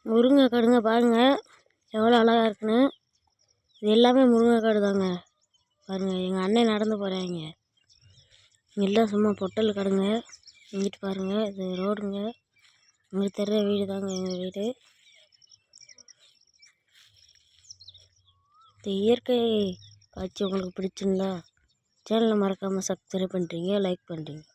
முருங்கைக்காடுங்க பாருங்கள் எவ்வளோ அழகாக இருக்குன்னு. இது எல்லாமே முருங்கைக்காடு தாங்க. பாருங்கள் எங்கள் அண்ணன் நடந்து போகிறாங்க. எல்லாம் சும்மா பொட்டல் காடுங்க. இங்கிட்டு பாருங்கள் இது ரோடுங்க. உங்களுக்கு தெரிகிற வீடு தாங்க எங்கள் வீடு. இந்த இயற்கை காட்சி உங்களுக்கு பிடிச்சிருந்தா சேனலை மறக்காமல் சப்ஸ்கிரைப் பண்ணுறீங்க, லைக் பண்ணுறீங்க.